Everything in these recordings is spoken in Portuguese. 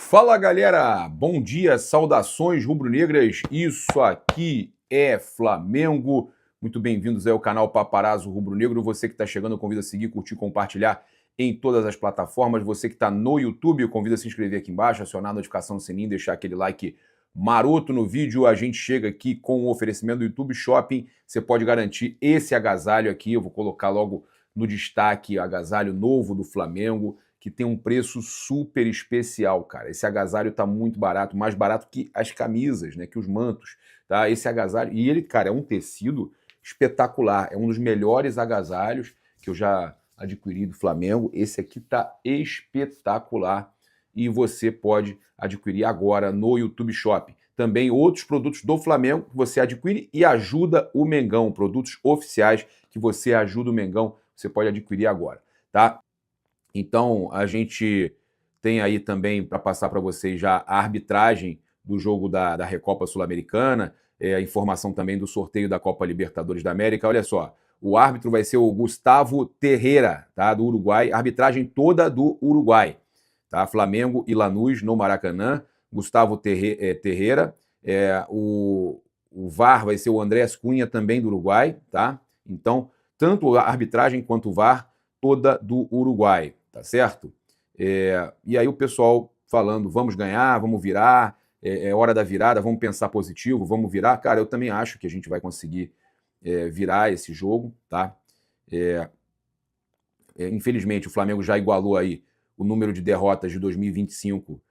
Fala galera, bom dia, saudações rubro-negras, isso aqui é Flamengo, muito bem-vindos aí ao canal Paparazzo Rubro-Negro, você que está chegando eu convido a seguir, curtir, compartilhar em todas as plataformas, você que está no YouTube eu convido a se inscrever aqui embaixo, acionar a notificação do sininho, deixar aquele like maroto no vídeo, a gente chega aqui com o oferecimento do YouTube Shopping, você pode garantir esse agasalho aqui, eu vou colocar logo no destaque, agasalho novo do Flamengo, que tem um preço super especial, cara. Esse agasalho tá muito barato, mais barato que as camisas, né, que os mantos, tá? Esse agasalho, e ele, cara, é um tecido espetacular, é um dos melhores agasalhos que eu já adquiri do Flamengo. Esse aqui tá espetacular e você pode adquirir agora no YouTube Shop. Também outros produtos do Flamengo que você adquire e ajuda o Mengão, produtos oficiais que você ajuda o Mengão, você pode adquirir agora, tá? Então, a gente tem aí também, para passar para vocês já, a arbitragem do jogo da Recopa Sul-Americana, a informação também do sorteio da Copa Libertadores da América. Olha só, o árbitro vai ser o Gustavo Terreira, tá, do Uruguai, arbitragem toda do Uruguai. Tá? Flamengo e Lanús no Maracanã, Gustavo Terreira. O VAR vai ser o Andrés Cunha, também do Uruguai. Tá? Então, tanto a arbitragem quanto o VAR, toda do Uruguai. Tá certo? E aí o pessoal falando, vamos ganhar, vamos virar, é hora da virada, vamos pensar positivo, vamos virar. Cara, eu também acho que a gente vai conseguir virar esse jogo, tá? Infelizmente, o Flamengo já igualou aí o número de derrotas de 2025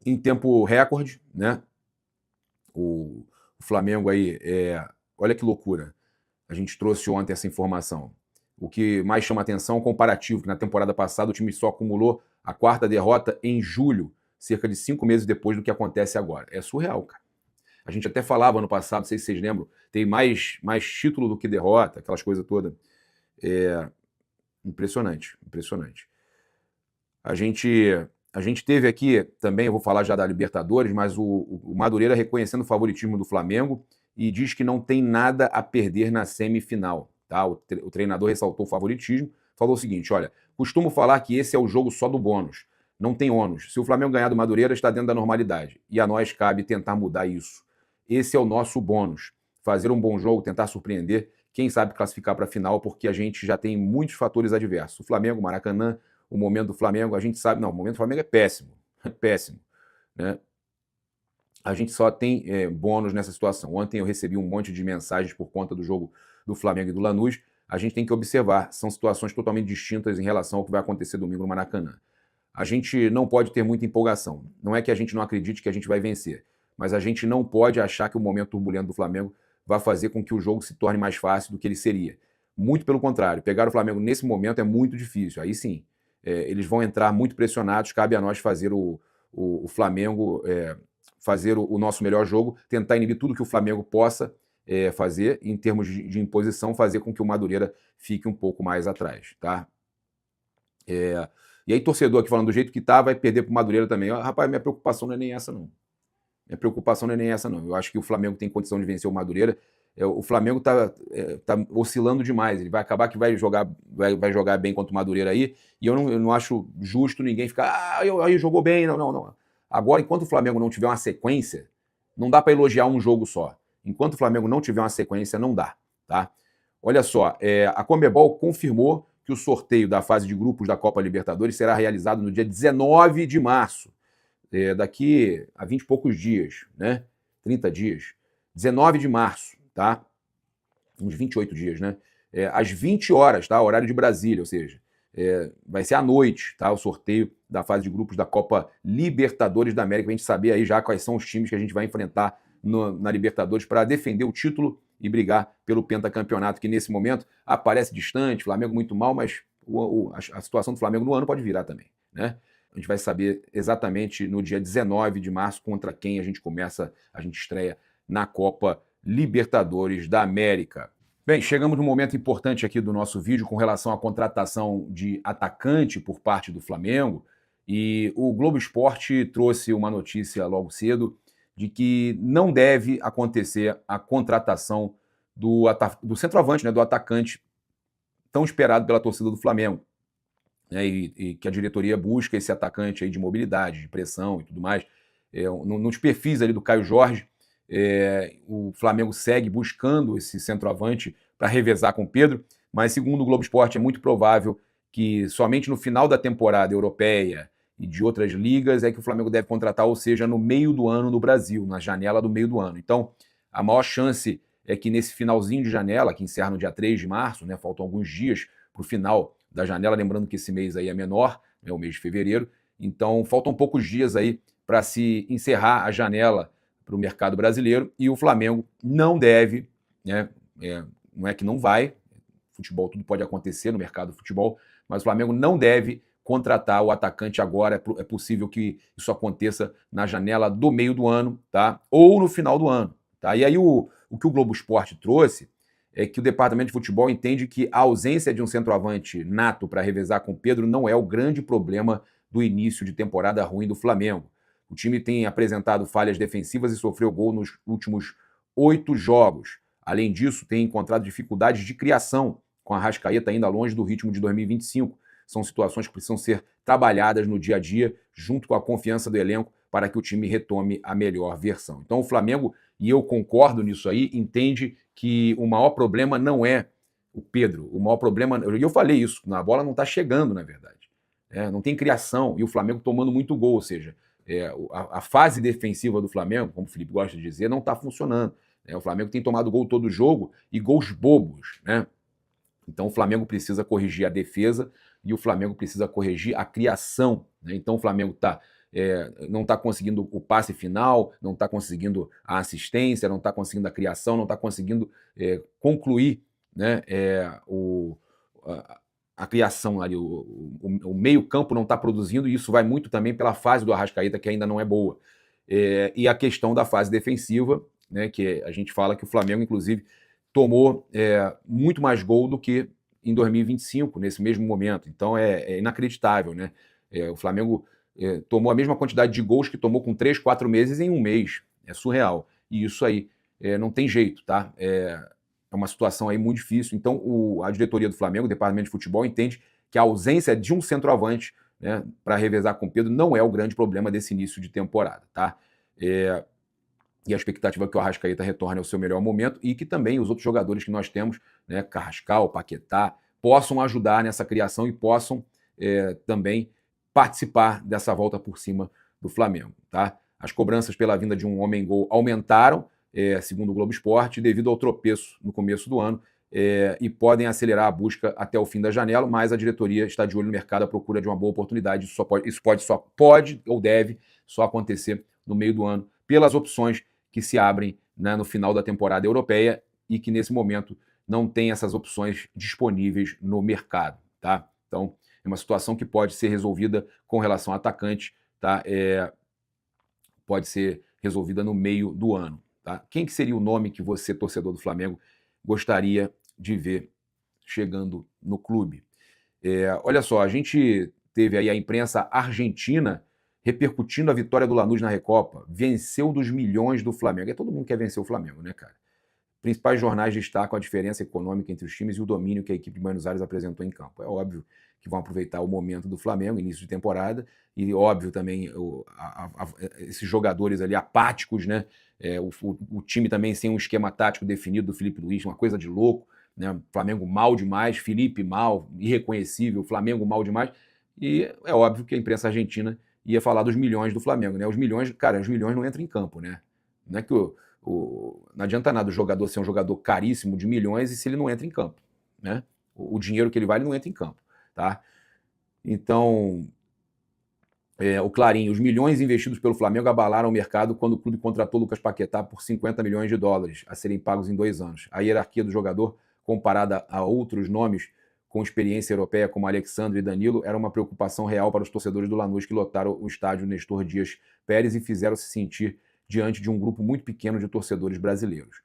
em tempo recorde, né? O Flamengo aí, olha que loucura, a gente trouxe ontem essa informação. O que mais chama atenção é o comparativo, que na temporada passada o time só acumulou a quarta derrota em julho, cerca de 5 meses depois do que acontece agora. É surreal, cara. A gente até falava ano passado, não sei se vocês lembram, tem mais título do que derrota, aquelas coisas todas. Impressionante, impressionante. A gente teve aqui também, eu vou falar já da Libertadores, mas o Madureira reconhecendo o favoritismo do Flamengo e diz que não tem nada a perder na semifinal. Tá? O treinador ressaltou o favoritismo, falou o seguinte, olha, costumo falar que esse é o jogo só do bônus, não tem ônus. Se o Flamengo ganhar do Madureira, está dentro da normalidade. E a nós cabe tentar mudar isso. Esse é o nosso bônus. Fazer um bom jogo, tentar surpreender, quem sabe classificar para a final, porque a gente já tem muitos fatores adversos. O Flamengo, o Maracanã, o momento do Flamengo, a gente sabe, não, o momento do Flamengo é péssimo, péssimo, né? A gente só tem bônus nessa situação. Ontem eu recebi um monte de mensagens por conta do jogo do Flamengo e do Lanús. A gente tem que observar, são situações totalmente distintas em relação ao que vai acontecer domingo no Maracanã. A gente não pode ter muita empolgação. Não é que a gente não acredite que a gente vai vencer, mas a gente não pode achar que o momento turbulento do Flamengo vai fazer com que o jogo se torne mais fácil do que ele seria. Muito pelo contrário, pegar o Flamengo nesse momento é muito difícil. Aí sim, eles vão entrar muito pressionados, cabe a nós fazer o Flamengo... fazer o nosso melhor jogo, tentar inibir tudo que o Flamengo possa fazer, em termos de imposição, fazer com que o Madureira fique um pouco mais atrás, tá? E aí, torcedor aqui falando do jeito que tá, vai perder pro Madureira também. Rapaz, minha preocupação não é nem essa, não. Minha preocupação não é nem essa, não. Eu acho que o Flamengo tem condição de vencer o Madureira. O Flamengo tá oscilando demais. Ele vai acabar que vai jogar bem contra o Madureira aí, e eu não acho justo ninguém ficar, aí jogou bem, não. Agora, enquanto o Flamengo não tiver uma sequência, não dá para elogiar um jogo só. Enquanto o Flamengo não tiver uma sequência, não dá, tá? Olha só, a Conmebol confirmou que o sorteio da fase de grupos da Copa Libertadores será realizado no dia 19 de março, daqui a 20 e poucos dias, né? 30 dias. 19 de março, tá? Uns 28 dias, né? Às 20 horas, tá? Horário de Brasília, ou seja, vai ser à noite, tá? O sorteio da fase de grupos da Copa Libertadores da América, pra gente saber aí já quais são os times que a gente vai enfrentar na Libertadores para defender o título e brigar pelo pentacampeonato, que nesse momento aparece distante, Flamengo muito mal, mas a situação do Flamengo no ano pode virar também, né? A gente vai saber exatamente no dia 19 de março contra quem a gente estreia na Copa Libertadores da América. Bem, chegamos num momento importante aqui do nosso vídeo com relação à contratação de atacante por parte do Flamengo, e o Globo Esporte trouxe uma notícia logo cedo de que não deve acontecer a contratação do centroavante, né, do atacante tão esperado pela torcida do Flamengo. né, e que a diretoria busca esse atacante aí de mobilidade, de pressão e tudo mais. Nos perfis ali do Caio Jorge, o Flamengo segue buscando esse centroavante para revezar com o Pedro, mas segundo o Globo Esporte é muito provável que somente no final da temporada europeia e de outras ligas é que o Flamengo deve contratar, ou seja, no meio do ano no Brasil, na janela do meio do ano. Então, a maior chance é que nesse finalzinho de janela, que encerra no dia 3 de março, né, faltam alguns dias para o final da janela, lembrando que esse mês aí é menor, né, o mês de fevereiro, então faltam poucos dias aí para se encerrar a janela para o mercado brasileiro e o Flamengo não deve, né, não é que não vai, futebol tudo pode acontecer no mercado do futebol, mas o Flamengo não deve contratar o atacante agora, é possível que isso aconteça na janela do meio do ano, tá? Ou no final do ano, tá? E aí o que o Globo Esporte trouxe é que o departamento de futebol entende que a ausência de um centroavante nato para revezar com o Pedro não é o grande problema do início de temporada ruim do Flamengo. O time tem apresentado falhas defensivas e sofreu gol nos últimos 8 jogos. Além disso, tem encontrado dificuldades de criação, com a Arrascaeta ainda longe do ritmo de 2025. São situações que precisam ser trabalhadas no dia a dia, junto com a confiança do elenco, para que o time retome a melhor versão. Então o Flamengo, e eu concordo nisso aí, entende que o maior problema não é o Pedro. O maior problema, e eu falei isso, a bola não está chegando, na verdade. Não tem criação, e o Flamengo tomando muito gol, ou seja, a fase defensiva do Flamengo, como o Felipe gosta de dizer, não está funcionando. O Flamengo tem tomado gol todo jogo e gols bobos, né? Então o Flamengo precisa corrigir a defesa e o Flamengo precisa corrigir a criação, né? Então o Flamengo não está conseguindo o passe final, não está conseguindo a assistência, não está conseguindo a criação, não está conseguindo concluir, né, a criação ali, o meio campo não está produzindo, e isso vai muito também pela fase do Arrascaeta, que ainda não é boa. E a questão da fase defensiva, né, que a gente fala que o Flamengo, inclusive, tomou muito mais gol do que em 2025, nesse mesmo momento. Então é inacreditável, né? O Flamengo tomou a mesma quantidade de gols que tomou com 3, 4 meses em um mês. É surreal. E isso aí não tem jeito, tá? É uma situação aí muito difícil. Então a diretoria do Flamengo, o departamento de futebol, entende que a ausência de um centroavante, né, para revezar com o Pedro não é o grande problema desse início de temporada, tá? E a expectativa é que o Arrascaeta retorne ao seu melhor momento e que também os outros jogadores que nós temos, né, Carrascal, Paquetá, possam ajudar nessa criação e possam também participar dessa volta por cima do Flamengo, tá? As cobranças pela vinda de um homem-gol aumentaram, segundo o Globo Esporte, devido ao tropeço no começo do ano, e podem acelerar a busca até o fim da janela, mas a diretoria está de olho no mercado à procura de uma boa oportunidade. Isso pode ou deve só acontecer no meio do ano, pelas opções que se abrem, né, no final da temporada europeia e que nesse momento não tem essas opções disponíveis no mercado, tá? Então é uma situação que pode ser resolvida com relação ao atacante, tá? Pode ser resolvida no meio do ano, tá? Quem que seria o nome que você, torcedor do Flamengo, gostaria de ver chegando no clube? Olha só, a gente teve aí a imprensa argentina repercutindo a vitória do Lanús na Recopa. Venceu dos milhões do Flamengo. Todo mundo quer vencer o Flamengo, né, cara? Principais jornais destacam a diferença econômica entre os times e o domínio que a equipe de Buenos Aires apresentou em campo. É óbvio que vão aproveitar o momento do Flamengo, início de temporada, e óbvio também esses jogadores ali apáticos, né? O time também sem um esquema tático definido do Felipe Luiz, uma coisa de louco, né? Flamengo mal demais, Felipe mal, irreconhecível, Flamengo mal demais, e é óbvio que a imprensa argentina ia falar dos milhões do Flamengo, né? Os milhões, cara, os milhões não entram em campo, né? Não é que não adianta nada o jogador ser um jogador caríssimo de milhões e se ele não entra em campo, né? O dinheiro que ele vale não entra em campo, tá? Então, o Clarim, os milhões investidos pelo Flamengo abalaram o mercado quando o clube contratou Lucas Paquetá por 50 milhões de dólares a serem pagos em 2 anos. A hierarquia do jogador, comparada a outros nomes com experiência europeia como Alexandre e Danilo, era uma preocupação real para os torcedores do Lanús que lotaram o estádio Nestor Dias Pérez e fizeram se sentir diante de um grupo muito pequeno de torcedores brasileiros.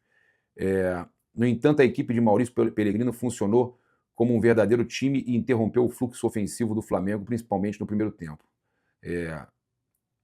No entanto, a equipe de Maurício Pellegrino funcionou como um verdadeiro time e interrompeu o fluxo ofensivo do Flamengo, principalmente no primeiro tempo.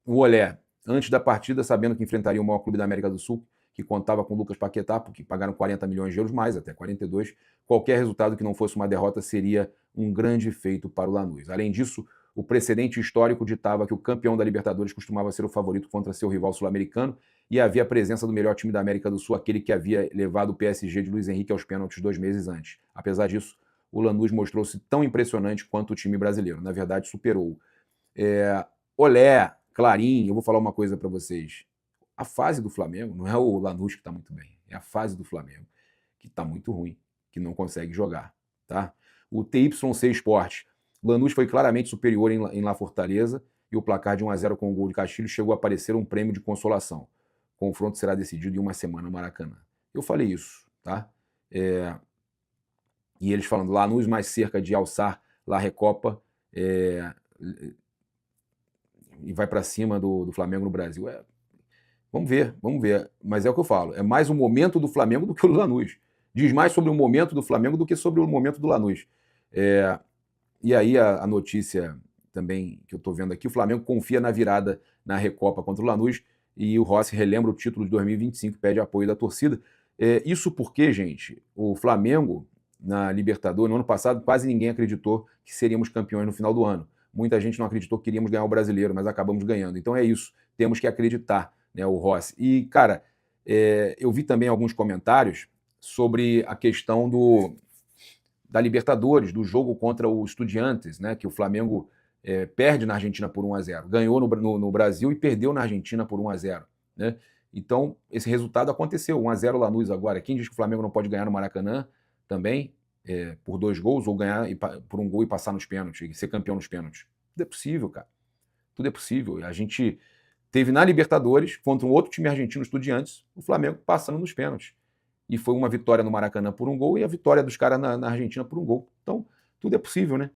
O Olé, antes da partida, sabendo que enfrentaria o maior clube da América do Sul, que contava com Lucas Paquetá, porque pagaram 40 milhões de euros mais, até 42, qualquer resultado que não fosse uma derrota seria um grande feito para o Lanús. Além disso, o precedente histórico ditava que o campeão da Libertadores costumava ser o favorito contra seu rival sul-americano e havia a presença do melhor time da América do Sul, aquele que havia levado o PSG de Luiz Henrique aos pênaltis 2 meses antes. Apesar disso, o Lanús mostrou-se tão impressionante quanto o time brasileiro. Na verdade, superou. Olé, Clarim, eu vou falar uma coisa para vocês. A fase do Flamengo não é o Lanús que está muito bem, é a fase do Flamengo que está muito ruim, que não consegue jogar. Tá? O TYC Sport, Lanús foi claramente superior em La Fortaleza e o placar de 1-0 com o gol de Castilho chegou a parecer um prêmio de consolação. O confronto será decidido em uma semana no Maracanã. Eu falei isso, tá? E eles falando, Lanús mais cerca de alçar La Recopa e vai para cima do Flamengo no Brasil. Vamos ver. Mas é o que eu falo, é mais o momento do Flamengo do que o do Lanús. Diz mais sobre o momento do Flamengo do que sobre o momento do Lanús. E aí a notícia também que eu estou vendo aqui, o Flamengo confia na virada na Recopa contra o Lanús e o Rossi relembra o título de 2025 e pede apoio da torcida. Isso porque, gente, o Flamengo na Libertadores, no ano passado, quase ninguém acreditou que seríamos campeões no final do ano. Muita gente não acreditou que iríamos ganhar o Brasileiro, mas acabamos ganhando. Então é isso, temos que acreditar, né, o Rossi. E, cara, eu vi também alguns comentários sobre a questão da Libertadores, do jogo contra o Estudiantes, né, que o Flamengo perde na Argentina por 1-0. Ganhou no Brasil e perdeu na Argentina por 1-0. Né? Então, esse resultado aconteceu. 1-0 Lanús agora. Quem diz que o Flamengo não pode ganhar no Maracanã também, por 2 gols, ou ganhar por 1 gol e passar nos pênaltis, e ser campeão nos pênaltis? Tudo é possível, cara. Tudo é possível. A gente teve na Libertadores, contra um outro time argentino, Estudiantes, o Flamengo passando nos pênaltis. E foi uma vitória no Maracanã por 1 gol e a vitória dos caras na Argentina por 1 gol. Então, tudo é possível, né?